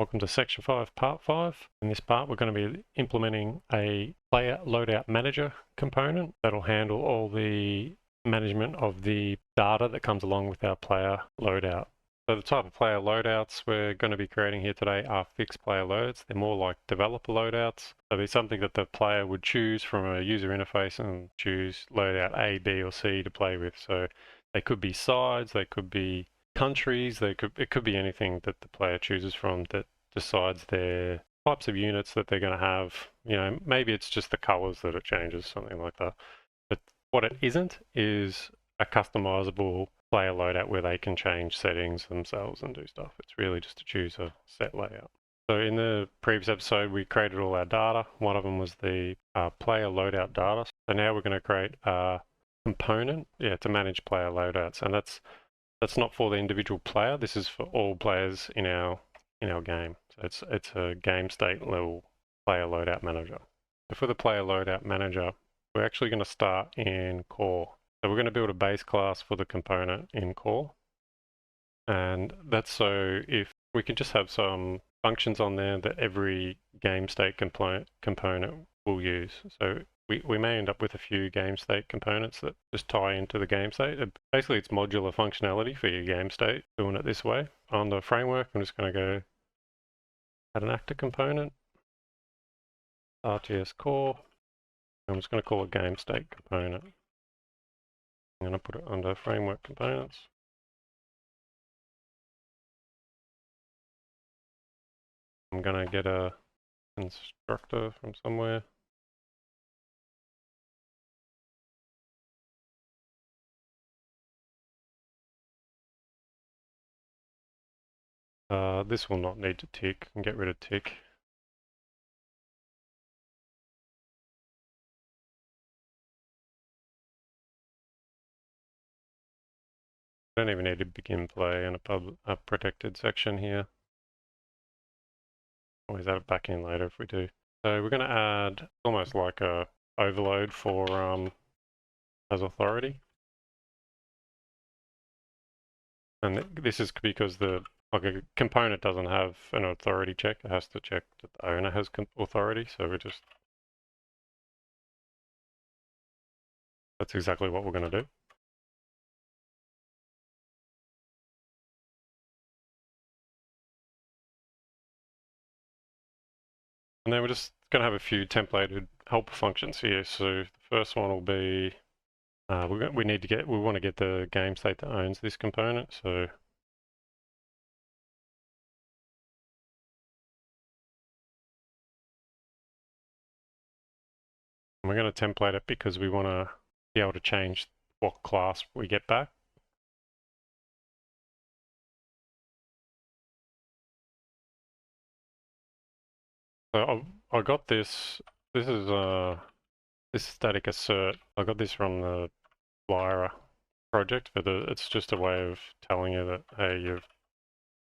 Welcome to Section 5, Part 5. In this part, we're going to be implementing a Player Loadout Manager component that'll handle all the management of the data that comes along with our player loadout. So the type of player loadouts we're going to be creating here today are fixed player loads. They're more like developer loadouts. So they're something that the player would choose from a user interface and choose loadout A, B, or C to play with. So they could be sides, they could be countries, it could be anything that the player chooses from that decides their types of units that they're going to have. You know, maybe it's just the colors that it changes, something like that. But what it isn't is a customizable player loadout where they can change settings themselves and do stuff. It's really just to choose a set layout. So in the previous episode, we created all our data. One of them was the player loadout data. So now we're going to create a component, to manage player loadouts, and that's not for the individual player. This is for all players in our game. So it's a game state level player loadout manager. So for the player loadout manager, we're actually going to start in core. So we're going to build a base class for the component in core. And that's so if we can just have some functions on there that every game state component will use. So we may end up with a few game state components that just tie into the game state. Basically, it's modular functionality for your game state, doing it this way. On the framework, I'm just going to go add an actor component, RTS core. I'm just going to call it game state component. I'm going to put it under framework components. I'm going to get a constructor from somewhere. This will not need to tick, and get rid of tick. I don't even need to begin play in a protected section here. Always add it back in later if we do. So we're going to add almost like a overload for as authority. And this is because a component doesn't have an authority check. It has to check that the owner has authority. So that's exactly what we're going to do. And then we're just going to have a few templated helper functions here. So the first one will be, we want to get the game state that owns this component. So we're going to template it because we want to be able to change what class we get back. So I got this. This is static assert. I got this from the Lyra project, but it's just a way of telling you that hey,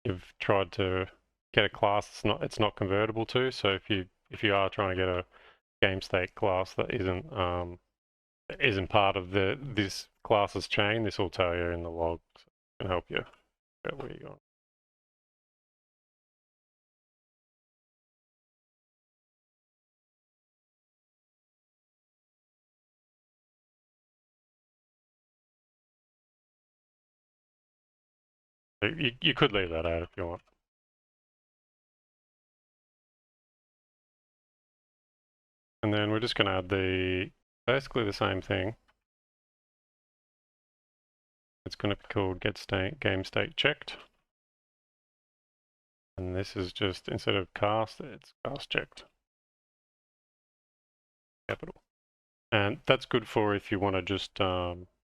you've tried to get a class it's not convertible to. So if you are trying to get a game state class that isn't part of this class's chain, this will tell you in the log. So it can help you get where you're going. You could leave that out if you want. And then we're just going to add basically the same thing. It's going to be called game state checked. And this is just, instead of cast, it's cast checked. Capital. And that's good for if you want to just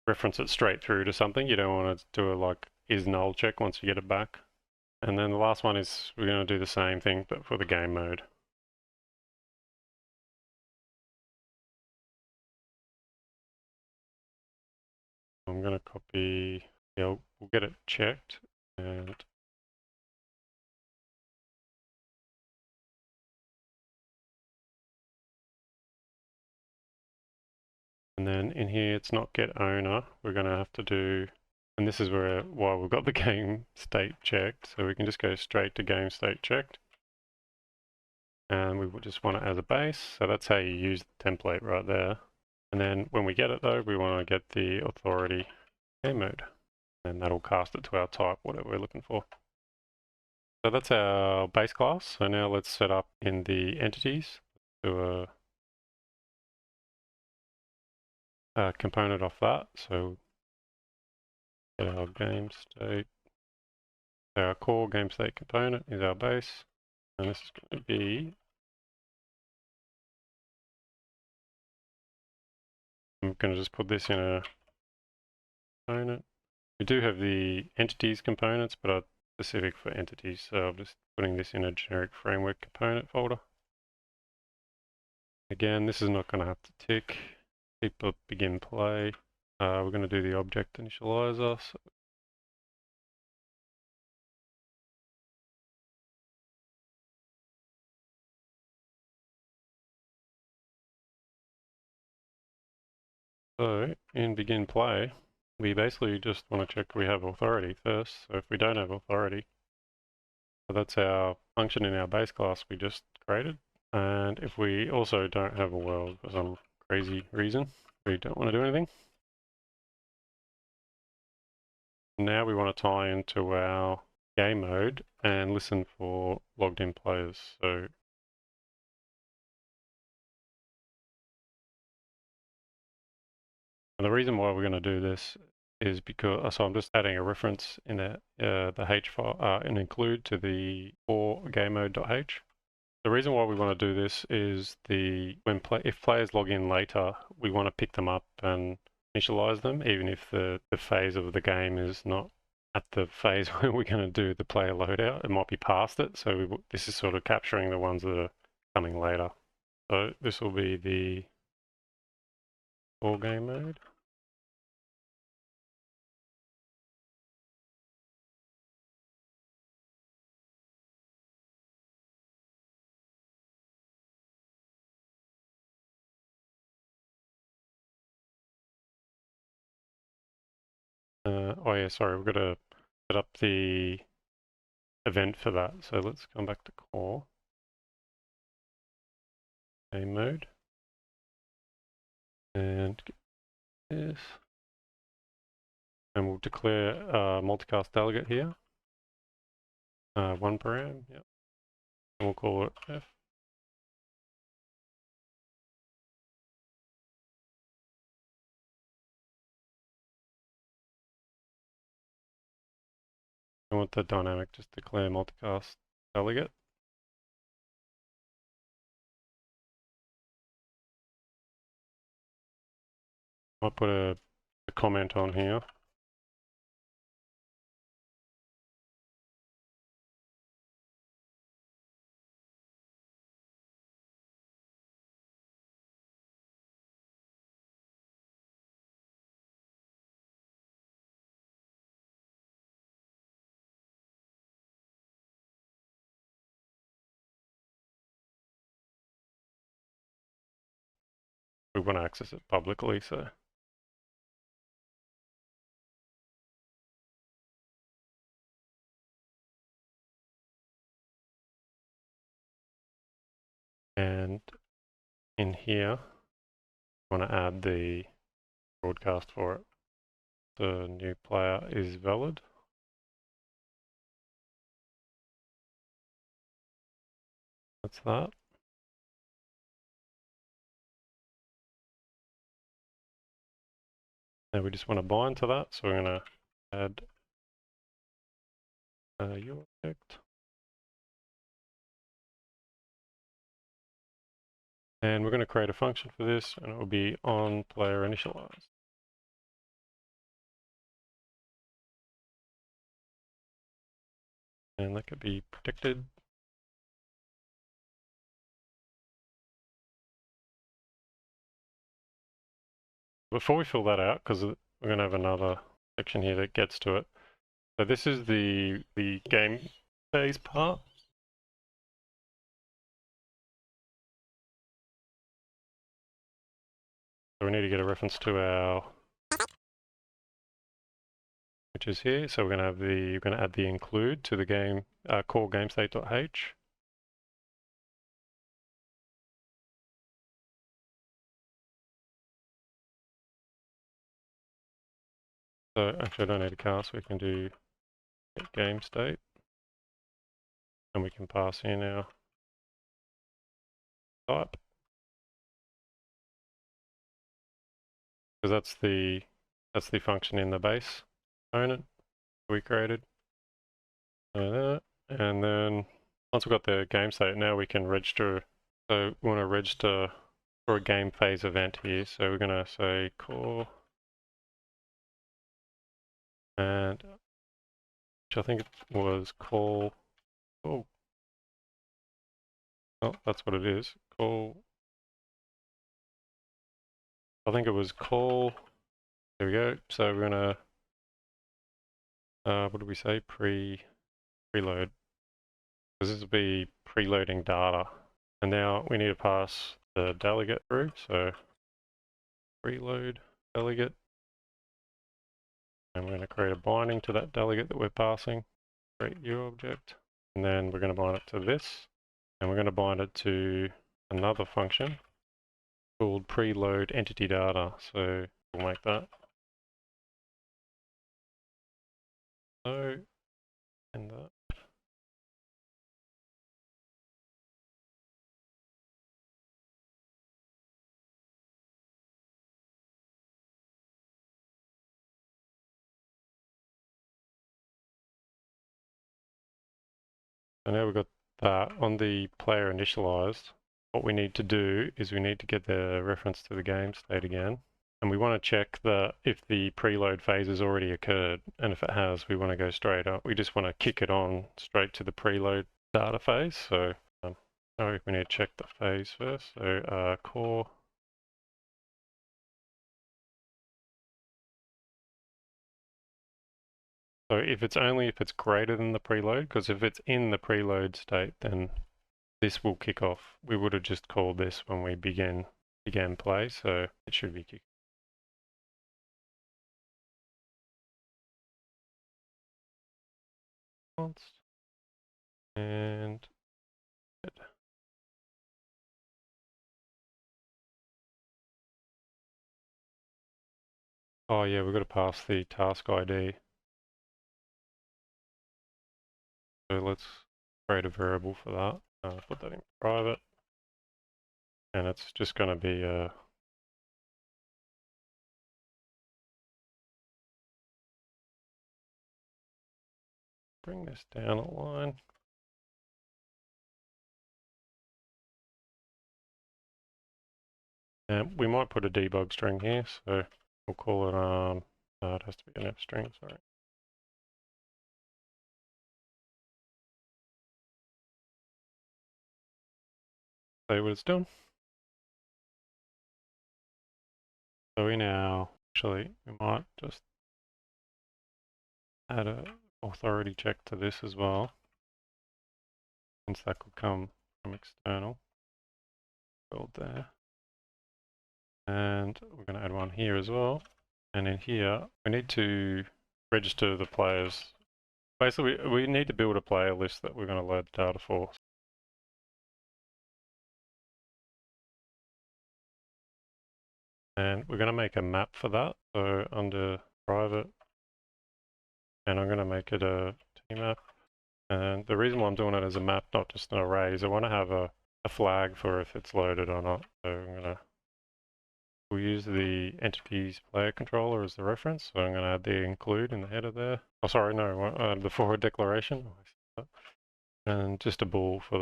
reference it straight through to something. You don't want to do a like is null check once you get it back. And then the last one is we're going to do the same thing, but for the game mode. I'm going to copy, we'll get it checked and then in here it's not get owner. We're going to have to do, and this is why we've got the game state checked. So we can just go straight to game state checked. and we just want it as a base. So that's how you use the template right there. And then when we get it though, we want to get the authority game mode, and that'll cast it to our type, whatever we're looking for. So that's our base class. So now let's set up in the entities, do a component off that. So get our GameState, our core GameState component is our base, and this is going to be, I'm going to just put this in a component. We do have the entities components, but are specific for entities, so I'm just putting this in a generic framework component folder. Again, this is not going to have to tick. Keep up begin play. We're going to do the object initializer. So in begin play, we basically just want to check we have authority first. So if we don't have authority, so that's our function in our base class we just created. And if we also don't have a world for some crazy reason, we don't want to do anything. Now we want to tie into our game mode and listen for logged in players. So the reason why we're going to do this is because, so I'm just adding a reference in the H file, and include to the core game mode.h. The reason why we want to do this is if players log in later, we want to pick them up and initialize them, even if the phase of the game is not at the phase where we're going to do the player loadout. It might be past it, so this is sort of capturing the ones that are coming later. So this will be the core game mode. Oh yeah, sorry, we've got to set up the event for that. So let's come back to core game mode and get this, and we'll declare a multicast delegate here, one param, yep, and we'll call it F. I want the dynamic just declare multicast delegate. I'll put a comment on here. We want to access it publicly, so. And in here, I want to add the broadcast for it. The new player is valid. That's that. And we just want to bind to that, so we're going to add a object. And we're going to create a function for this, and it will be on player initialized. And that could be predicted. Before we fill that out, because we're going to have another section here that gets to it. So this is the game phase part. So we need to get a reference to our, which is here. So we're going to add the include to the game core GameState.h. So actually I don't need a cast, we can do game state. And we can pass in our type. Because that's the function in the base component we created. And then once we've got the game state, now we can register. So we want to register for a game phase event here. So we're going to say core, and which I think it was call. Oh, that's what it is. Call. I think it was call. There we go. So we're going to, what did we say? Preload. Because this will be preloading data. And now we need to pass the delegate through. So preload delegate. And we're going to create a binding to that delegate that we're passing. Create new object. And then we're going to bind it to this. And we're going to bind it to another function called preload entity data. So we'll make that. So, and that. So now we've got that on the player initialized. What we need to do is we need to get the reference to the game state again. And we want to check if the preload phase has already occurred. And if it has, we want to go straight up. We just want to kick it on straight to the preload data phase. So we need to check the phase first. So core. So if it's greater than the preload, because if it's in the preload state, then this will kick off. We would have just called this when we began play, so it should be kicked. And oh yeah, we've got to pass the task ID. So let's create a variable for that. Put that in private. And it's just going to be bring this down a line. And we might put a debug string here, so we'll call it, it has to be an F string, sorry. See what it's done. So we now, actually, we might just add a authority check to this as well, since that could come from external. Build there. And we're going to add one here as well. And in here, we need to register the players. Basically, we need to build a player list that we're going to load the data for. And we're going to make a map for that. So under private, and I'm going to make it a tmap. And the reason why I'm doing it as a map, not just an array, is I want to have a flag for if it's loaded or not. So I'm going to we'll use the entities player controller as the reference. So I'm going to add the include in the header there. Oh, sorry, no, the forward declaration. And just a bool for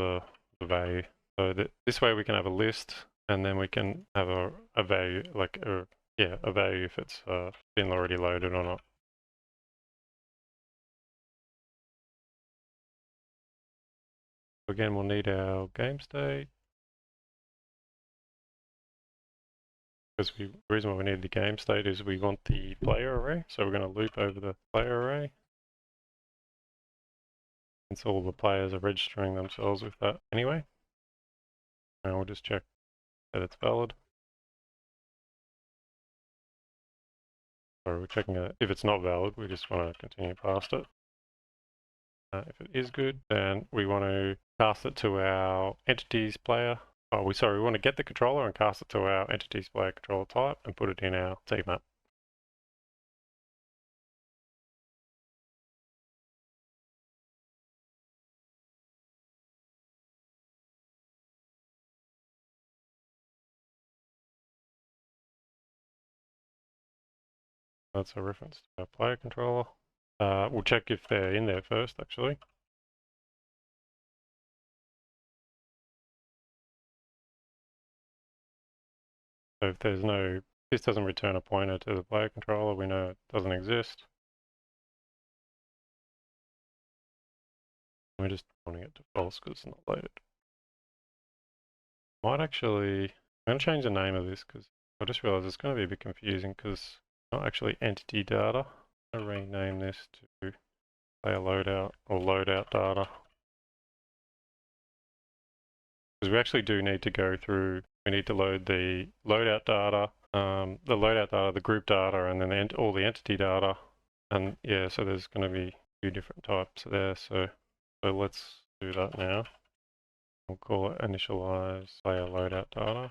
the value. So this way we can have a list, and then we can have a value, like a value if it's been already loaded or not. Again, we'll need our game state. Because the reason why we need the game state is we want the player array. So we're going to loop over the player array. Since all the players are registering themselves with that anyway. And we'll just check that it's valid. So we're checking it. If it's not valid, we just want to continue past it. If it is good, then we want to cast it to our entities player. Oh, we want to get the controller and cast it to our entities player controller type and put it in our tmap. That's a reference to our player controller. We'll check if they're in there first, actually. So if there's no, this doesn't return a pointer to the player controller, we know it doesn't exist. We're just pointing it to false because it's not loaded. Might actually, I'm going to change the name of this because I just realized it's going to be a bit confusing because it's not actually entity data. I'll rename this to player loadout or loadout data. Because we actually do need to go through, we need to load the loadout data, the group data, and then all the entity data. And yeah, so there's going to be a few different types there. So let's do that now. We'll call it initialize player loadout data.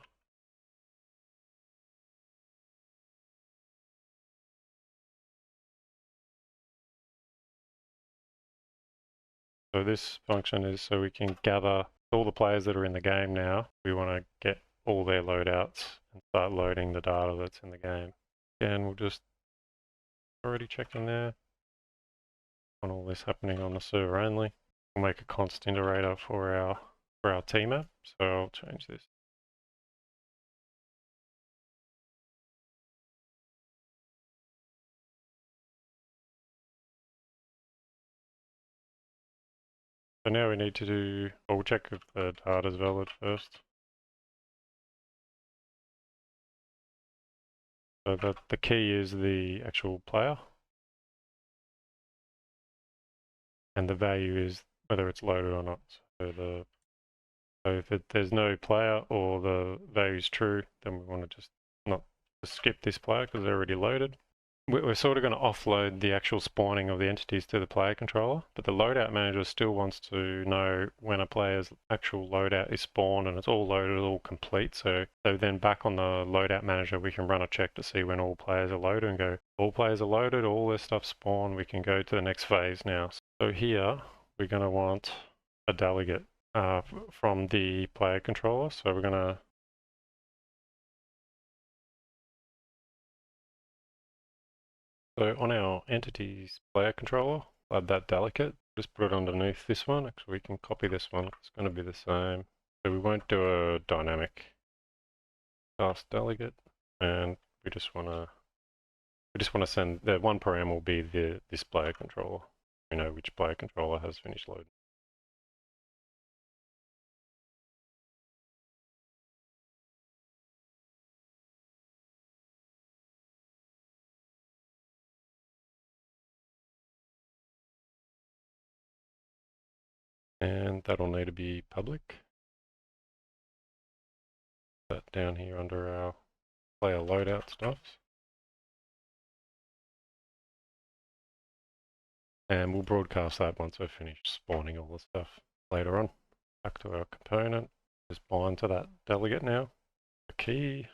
So this function is so we can gather all the players that are in the game now. We want to get all their loadouts and start loading the data that's in the game. Again, we'll just already checking there on all this happening on the server only. We'll make a constant iterator for our T map. So I'll change this. So now we need to do, well, we'll check if the data is valid first. So the key is the actual player. And the value is whether it's loaded or not. So if there's no player or the value is true, then we want to just not skip this player because they're already loaded. We're sort of going to offload the actual spawning of the entities to the player controller, but the loadout manager still wants to know when a player's actual loadout is spawned and it's all loaded, all complete. So then back on the loadout manager, we can run a check to see when all players are loaded and go, all players are loaded, all their stuff spawned, we can go to the next phase now. So here, we're going to want a delegate from the player controller. So we're going to So on our entities player controller, add that delegate, just put it underneath this one. Actually, we can copy this one, it's going to be the same. So we won't do a dynamic task delegate, and we just want to send, the one param will be this player controller. We know which player controller has finished loading. And that'll need to be public. That down here under our player loadout stuff. And we'll broadcast that once we've finished spawning all the stuff later on. Back to our component, just bind to that delegate now. The key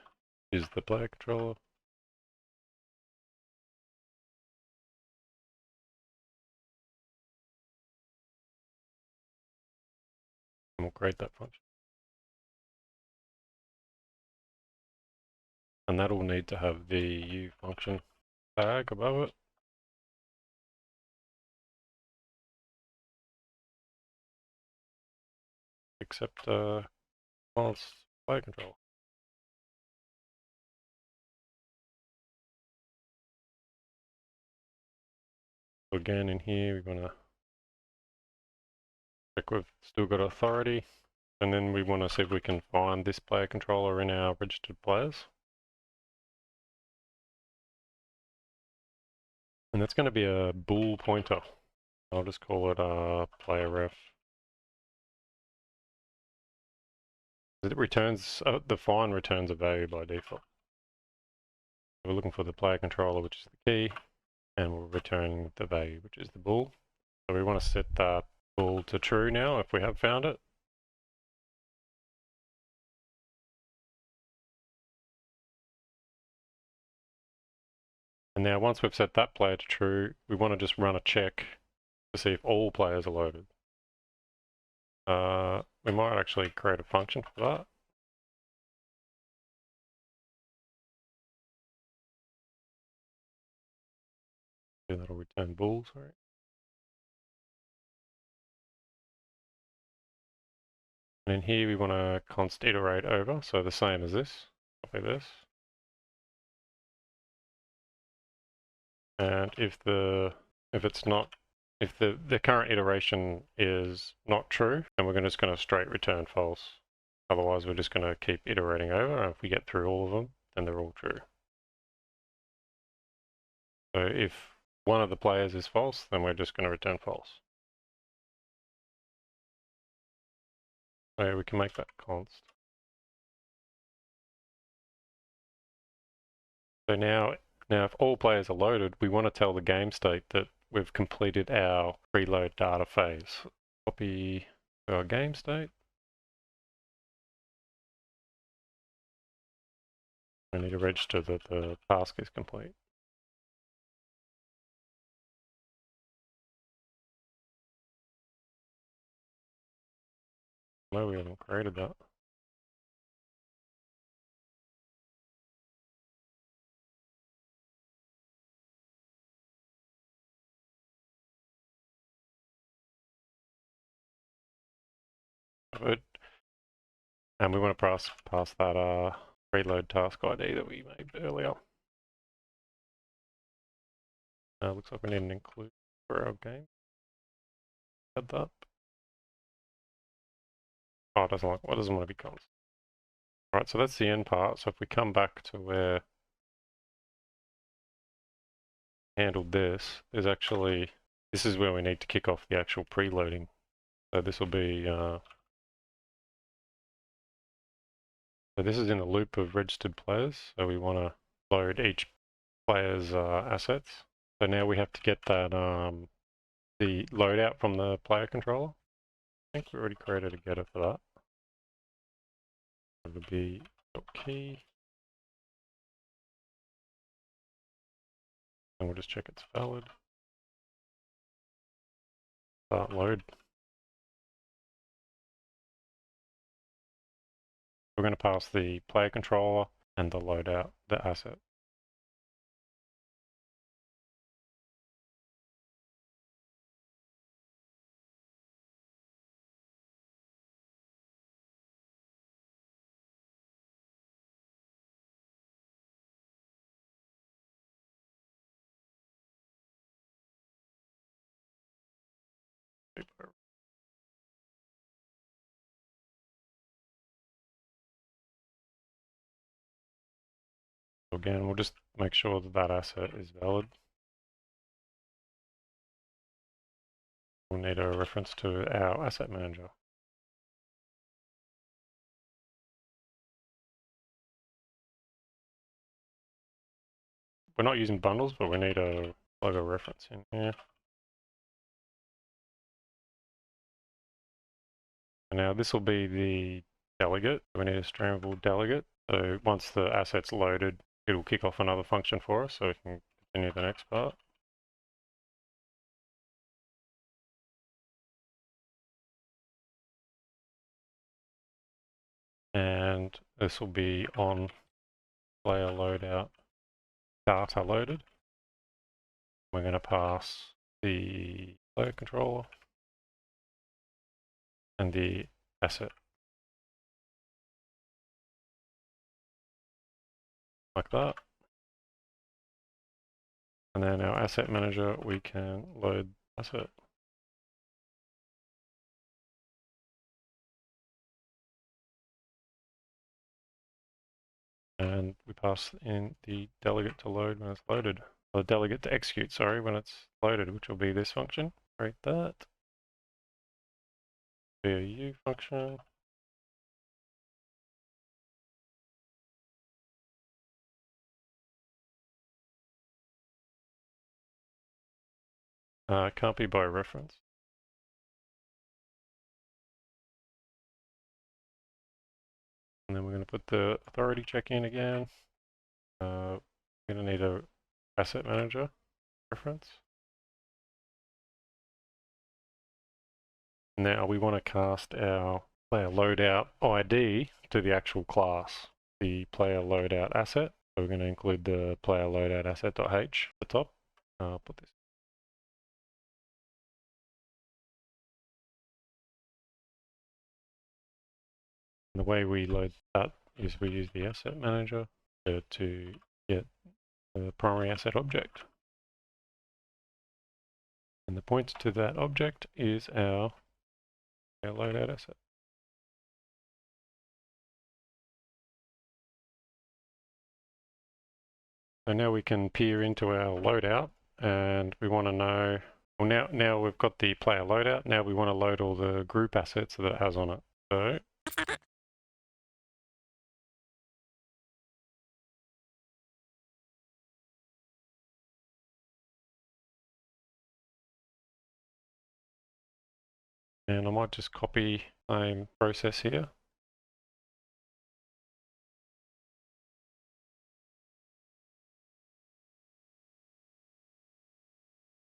is the player controller. And we'll create that function. And that'll need to have the U function tag above it. Except it's player controller. So again in here we're gonna check we've still got authority, and then we want to see if we can find this player controller in our registered players. And that's going to be a bool pointer. I'll just call it player ref. It returns, the find returns a value by default. We're looking for the player controller, which is the key, and we're returning the value, which is the bool. So we want to set that bool to true now if we have found it. And now once we've set that player to true, we want to just run a check to see if all players are loaded. We might actually create a function for that. That'll return bool, sorry. And in here we want to const iterate over, so the same as this. Copy this. And if the current iteration is not true, then we're just going to straight return false. Otherwise, we're just going to keep iterating over, and if we get through all of them, then they're all true. So if one of the players is false, then we're just going to return false. So we can make that const. So now if all players are loaded, we want to tell the game state that we've completed our preload data phase. Copy our game state. We need to register that the task is complete. No, we haven't created that. Good. And we want to pass that preload task ID that we made earlier. Looks like we need an include for our game. Add that. Oh, it doesn't want to be const. Alright, so that's the end part. So if we come back to where handled this, this is where we need to kick off the actual preloading. So this will be, so this is in the loop of registered players. So we want to load each player's assets. So now we have to get that, the loadout from the player controller. I think we already created a getter for that. It would be key. And we'll just check it's valid. Start load. We're going to pass the player controller and the loadout, the asset. Again, we'll just make sure that that asset is valid. We'll need a reference to our asset manager. We're not using bundles, but we need a logo reference in here. And now this will be the delegate. We need a streamable delegate. So once the asset's loaded, it'll kick off another function for us, so we can continue the next part. And this will be on player loadout data loaded. We're going to pass the player controller and the asset. Like that. And then our asset manager, we can load asset. And we pass in the delegate to load when it's loaded. Or the delegate to execute, sorry, when it's loaded, which will be this function. Create that. Be a U function. Can't be by reference. And then we're going to put the authority check in again. We're going to need a asset manager reference. Now we want to cast our player loadout ID to the actual class, the player loadout asset. So we're going to include the player loadout asset.h at the top. I'll put this And the way we load that is we use the asset manager to get the primary asset object. And the pointer to that object is our loadout asset. So now we can peer into our loadout and we want to know, well now we've got the player loadout, now we want to load all the group assets that it has on it. So and I might just copy the same process here.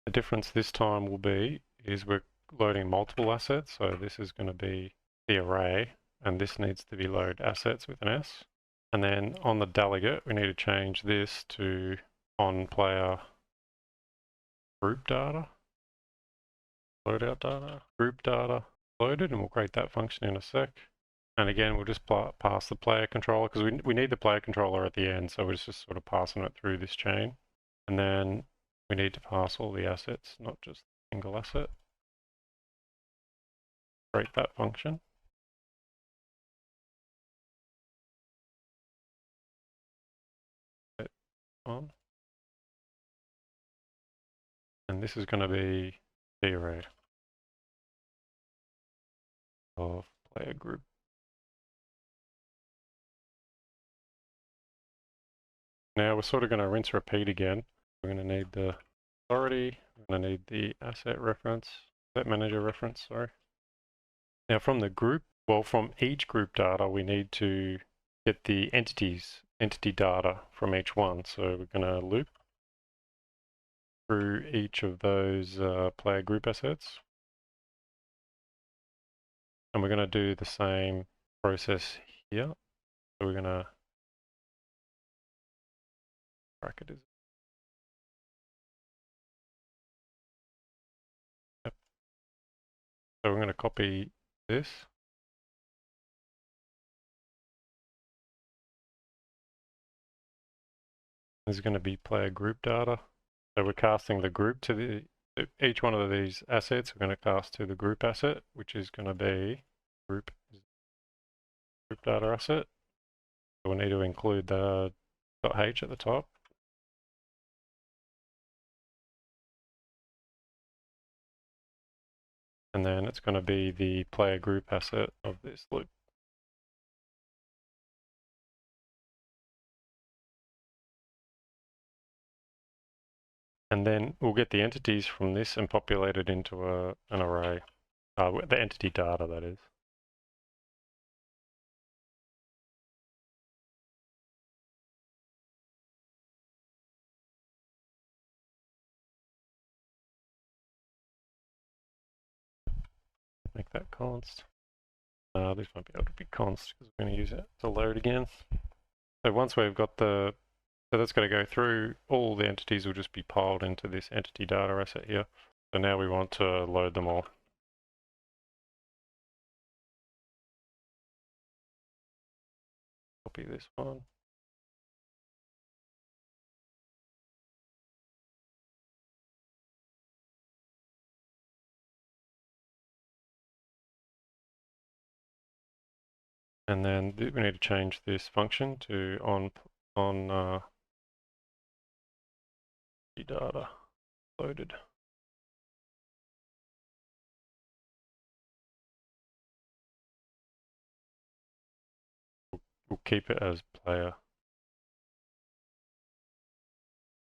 The difference this time will be is we're loading multiple assets. So this is going to be the array and this needs to be load assets with an S. And then on the delegate, we need to change this to on player group data, loadout data, group data loaded, and we'll create that function in a sec. And again, we'll just pass the player controller because we need the player controller at the end. So we're just sort of passing it through this chain. And then we need to pass all the assets, not just a single asset. Create that function. On. And this is going to be the array of player group. Now we're sort of going to rinse repeat again. We're going to need the authority, we're going to need the asset reference, asset manager reference, sorry. Now from the group, well from each group data we need to get the entity data from each one. So we're going to loop through each of those player group assets. And we're going to do the same process here. So we're going to bracket is. Yep. So we're going to copy this. This is going to be player group data. So we're casting the group to each one of these assets. We're going to cast to the group asset, which is going to be group data asset. So we need to include the .h at the top. And then it's going to be the player group asset of this loop. And then we'll get the entities from this and populate it into an array. The entity data, that is. Make that const. This won't be able to be const because we're going to use it to load again. So once we've got so that's going to go through, all the entities will just be piled into this entity data asset here. So now we want to load them all. Copy this one. And then we need to change this function to on data loaded. We'll keep it as player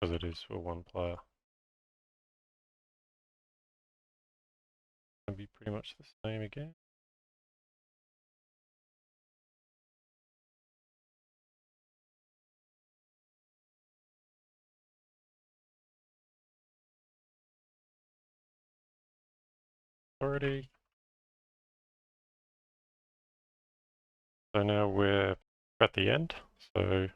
because it is for one player. It'll be pretty much the same again. Already. So now we're at the end. So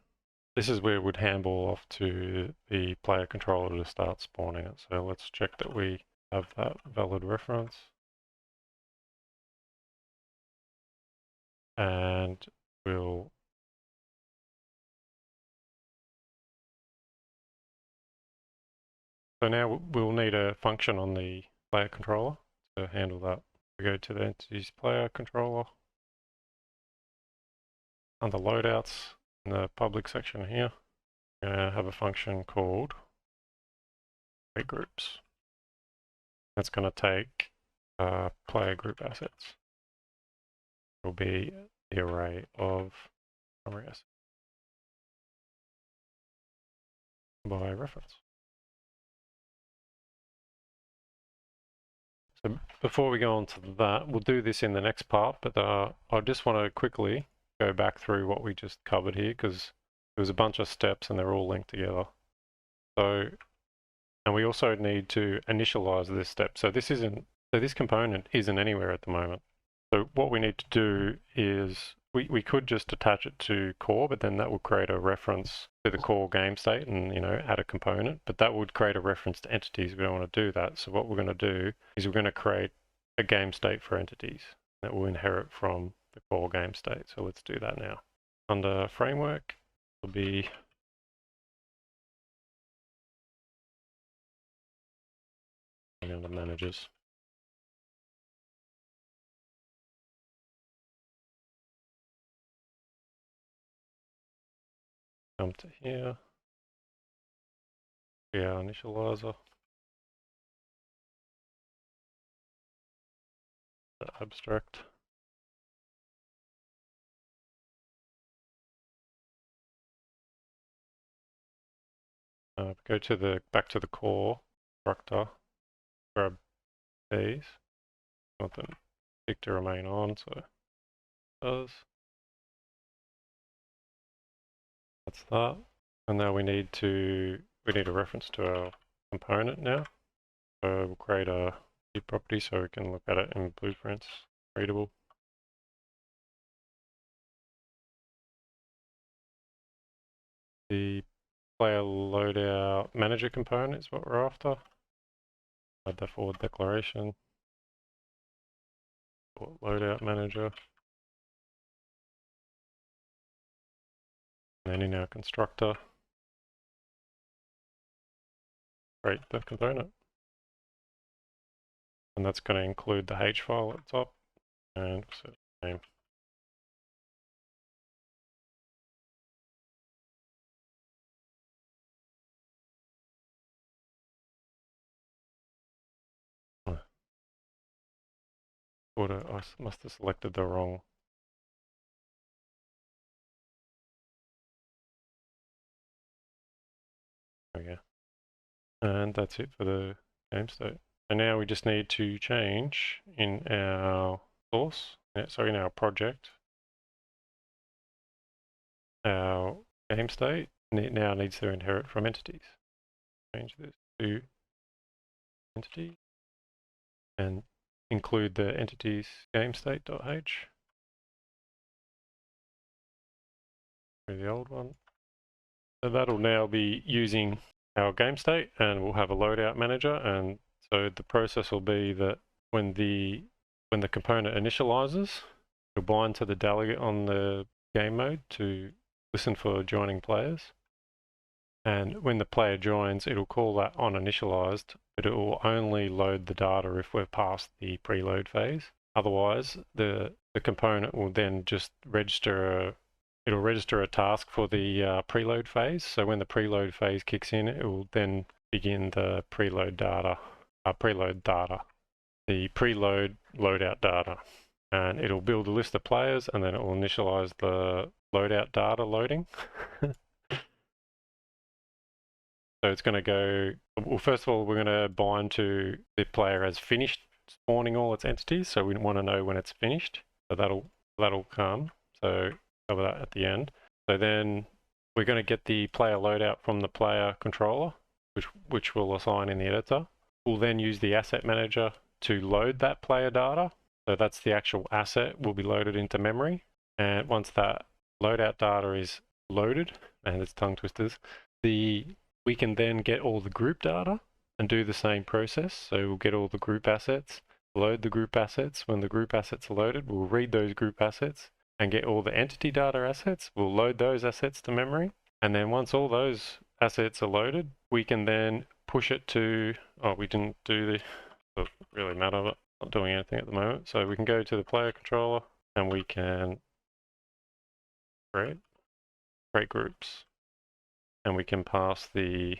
this is where it would handball off to the player controller to start spawning it. So let's check that we have that valid reference. and we'll so now we'll need a function on the player controller to handle that. We go to the entities player controller under loadouts in the public section here. We're going to have a function called create groups. That's going to take player group assets. It will be the array of primary assets by reference. So before we go on to that, we'll do this in the next part, but I just want to quickly go back through what we just covered here, because there was a bunch of steps and they're all linked together. So, and we also need to initialize this step. So this component isn't anywhere at the moment. So what we need to do is we could just attach it to core, but then that will create a reference to the core game state and, you know, add a component, but that would create a reference to entities. We don't want to do that. So what we're going to do is we're going to create a game state for entities that will inherit from the core game state. So let's do that now. Under framework, it'll be under managers. Come to here. Yeah, initializer. The abstract. Go to back to the core constructor. Grab these. I want them tick to remain on, so it does. That's that. And now we need a reference to our component now. So we'll create a view property so we can look at it in blueprints, readable. The player loadout manager component is what we're after. Add the forward declaration. Loadout manager. And then in our constructor, create the component. And that's going to include the H file at the top and set name. I must have selected the wrong. There we go. And that's it for the game state. And now we just need to change in our source, in our project, our game state now needs to inherit from entities. Change this to entity and include the entities GameState.h. The old one. So that'll now be using our game state, and we'll have a loadout manager. And so the process will be that when the component initializes, it'll bind to the delegate on the game mode to listen for joining players. And when the player joins, it'll call that on initialized, but it will only load the data if we're past the preload phase. Otherwise, the component will then just register it'll register a task for the preload phase. So when the preload phase kicks in, it will then begin the preload data, the preload loadout data. And it'll build a list of players, and then it will initialize the loadout data loading. So it's going to go, well, first of all, we're going to bind to the player as finished spawning all its entities. So we want to know when it's finished. So that'll come. So cover that at the end. So then we're going to get the player loadout from the player controller, which we'll assign in the editor. We'll then use the asset manager to load that player data. So that's the actual asset will be loaded into memory. And once that loadout data is loaded, and it's tongue twisters, we can then get all the group data and do the same process. So we'll get all the group assets, load the group assets. When the group assets are loaded, we'll read those group assets and get all the entity data assets. We'll load those assets to memory. And then once all those assets are loaded, we can then push it to, oh, we didn't do the, doesn't really matter, but not doing anything at the moment. So we can go to the player controller and we can create groups. And we can pass the,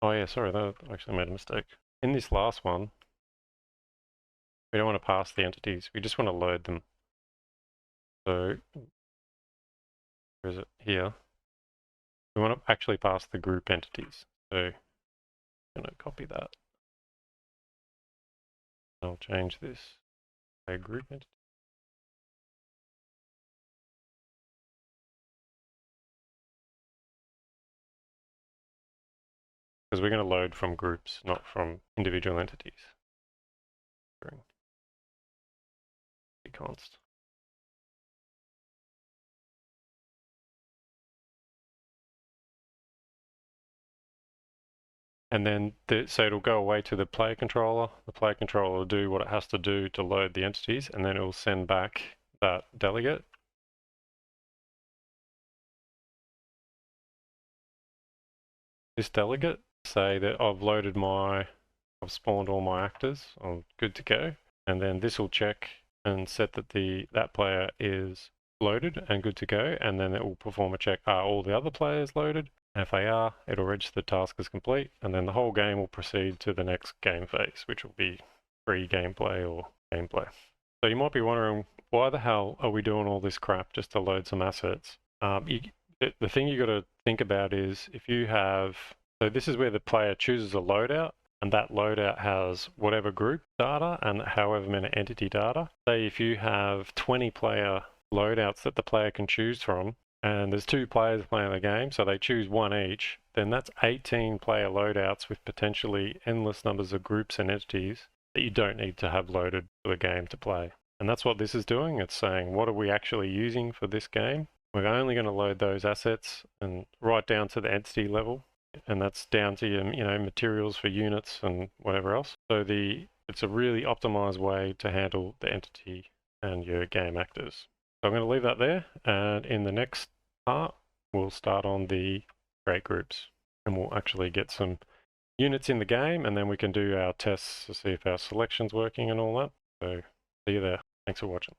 oh yeah, sorry, that I actually made a mistake. In this last one, we don't want to pass the entities, we just want to load them. So, where is it? Here. We want to actually pass the group entities. So, I'm going to copy that. I'll change this to group entity. Because we're going to load from groups, not from individual entities. Const. And then, so it'll go away to the player controller. The player controller will do what it has to do to load the entities, and then it will send back that delegate. This delegate, say that I've spawned all my actors, I'm good to go. And then this will check and set that that player is loaded and good to go. And then it will perform a check, are all the other players loaded? And if they are, it'll register the task as complete. And then the whole game will proceed to the next game phase, which will be free gameplay or gameplay. So you might be wondering, why the hell are we doing all this crap just to load some assets? The thing you got to think about is if you have, so this is where the player chooses a loadout, and that loadout has whatever group data and however many entity data. Say if you have 20 player loadouts that the player can choose from, and there's 2 players playing the game, so they choose one each, then that's 18 player loadouts with potentially endless numbers of groups and entities that you don't need to have loaded for the game to play. And that's what this is doing. It's saying, what are we actually using for this game? We're only going to load those assets and right down to the entity level. And that's down to your, materials for units and whatever else. So it's a really optimized way to handle the entity and your game actors. So I'm going to leave that there. And in the next part, we'll start on the create groups. And we'll actually get some units in the game, and then we can do our tests to see if our selection's working and all that. So see you there. Thanks for watching.